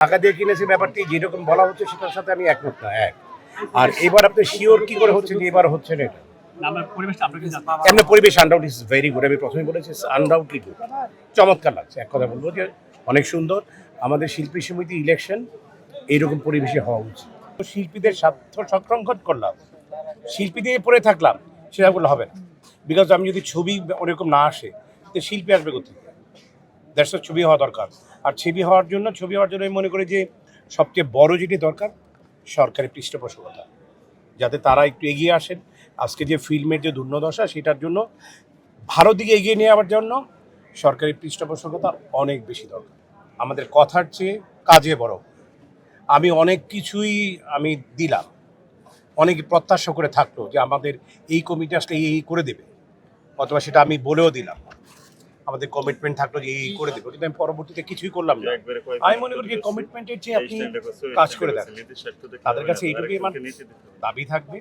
টাকা দিয়ে কিনেছে ব্যাপারটি যেরকম বলা হচ্ছে সেটার সাথে আমি একমত না। আর এবার আপনি শিওর কি করে হচ্ছে যে এবার হচ্ছে না এটা? এমনি পরিবেশ আনডাউট ইজ ভেরি গুড। আমি প্রথমে বলেছি আনডাউটলি গুড, চমৎকার লাগছে। এক কথা বলবো যে অনেক সুন্দর। আমাদের শিল্পী সমিতি ইলেকশন এইরকম পরিবেশে হওয়া উচিত। শিল্পীদের স্বার্থ সংরক্ষণ করলাম, শিল্পী দিয়ে পড়ে থাকলাম, সেটা বললে হবে না। বিকজ আমি যদি ছবি ওরকম না আসে তো শিল্পী আসবে কোথায়? দ্যাটস ছবি হওয়া দরকার। আর ছবি হওয়ার জন্য আমি মনে করি যে সবচেয়ে বড় যেটি দরকার সরকারি পৃষ্ঠপোষকতা, যাতে তারা একটু এগিয়ে আসেন। আজকে যে ফিল্মের যে দুর্দশা সেটার জন্য ভালো দিকে এগিয়ে নিয়ে যাওয়ার জন্য সরকারি পৃষ্ঠপোষকতা অনেক বেশি দরকার। আমাদের কথার চেয়ে কাজে বড়। আমি অনেক কিছুই আমি দিলাম, অনেকে প্রত্যাশা করে থাকলো যে আমাদের এই কমিটি আসলে এই করে দেবে, অথবা সেটা আমি বলেও দিলাম, আমাদের কমিটমেন্ট থাকলো যে এই করে দেবো, কিন্তু আমি পরবর্তীতে কিছুই করলাম না। আমি মনে করি যে কমিটমেন্টের চেয়ে আপনি কাজ করে দেন। তাদের কাছে এইটুকুই আমার দাবি থাকবে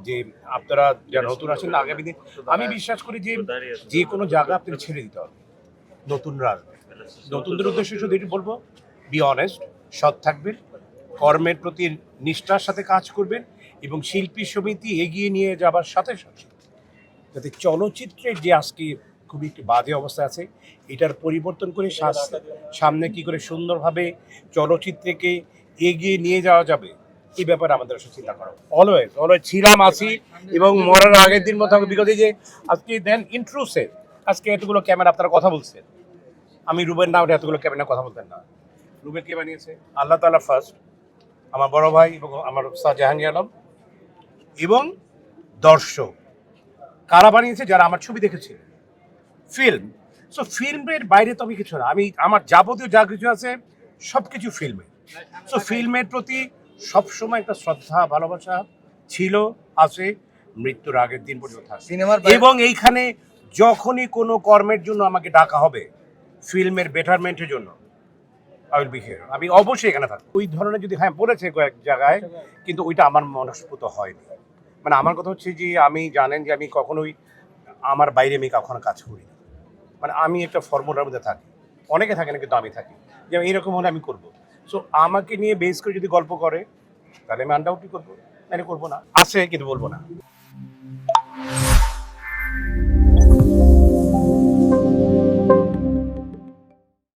যে আপনারা যারা নতুন আছেন আগামী দিন, আমি বিশ্বাস করি যে যে কোনো জায়গা আপনি ছেড়ে দিতে হবে, নতুনরা আসবে। নতুনদের উদ্দেশ্যে শুধু এটি বলবো, বি অনেস্ট, সৎ থাকবেন, কর্মের প্রতি নিষ্ঠার সাথে কাজ করবেন, এবং শিল্পী সমিতি এগিয়ে নিয়ে যাবার সাথে সাথে যাতে চলচ্চিত্রের যে আজকে খুবই একটি বাজে অবস্থা আছে এটার পরিবর্তন করে সামনে কি করে সুন্দরভাবে চলচ্চিত্রকে এগিয়ে নিয়ে যাওয়া যাবে এই ব্যাপারে আমাদের চিন্তা করো। অলওয়েজ ছিলাম, আছি, এবং মরার আগের দিন মতো হবে। বিকজ এই যে আজকে দেন ইন্ট্রুসিভ, আজকে এতগুলো ক্যামেরা আপনারা কথা বলছেন, আমি রুবেন না এতগুলো ক্যামেরা কথা বলতেন না। রুবেন কে বানিয়েছে? আল্লাহ তাআলা ফার্স্ট, আমার বড় ভাই এবং আমার উস্তাদ জাহাঙ্গীর আলম, এবং দর্শক। কারা বানিয়েছে? যারা আমার ছবি দেখেছে, ফিল্ম। সো ফিল্মের বাইরে তো আমি কিছু না, আমি আমার যাবতীয় যা কিছু আছে সব কিছু ফিল্মে। সো ফিল্মের প্রতি সবসময় একটা শ্রদ্ধা ভালোবাসা ছিল, আছে, মৃত্যুর আগের দিন পর্যন্ত থাকবে। এবং এইখানে যখনই কোনো কর্মের জন্য আমাকে ডাকা হবে ফিল্মের বেটারমেন্টের জন্য, আই উইল বি হিয়ার। আমি অবশ্যই এখানে থাকবো। ওই ধরনের যদি হ্যাঁ বলেছে কয়েক জায়গায়, কিন্তু ওইটা আমার মনস্ফূত হয়নি। মানে আমার কথা হচ্ছে যে আমি জানেন যে আমি কখনোই আমার বাইরে আমি কখনো কাজ করি না। মানে আমি একটা ফর্মুলার মধ্যে থাকি, অনেকে থাকে না কিন্তু আমি থাকি যে এইরকম হলে আমি করবো। সো আমাকে নিয়ে বেস করে যদি গল্প করে তাহলে আমি আনডাউটলি করবো, মানে করবো না, আছে কিন্তু বলবো না।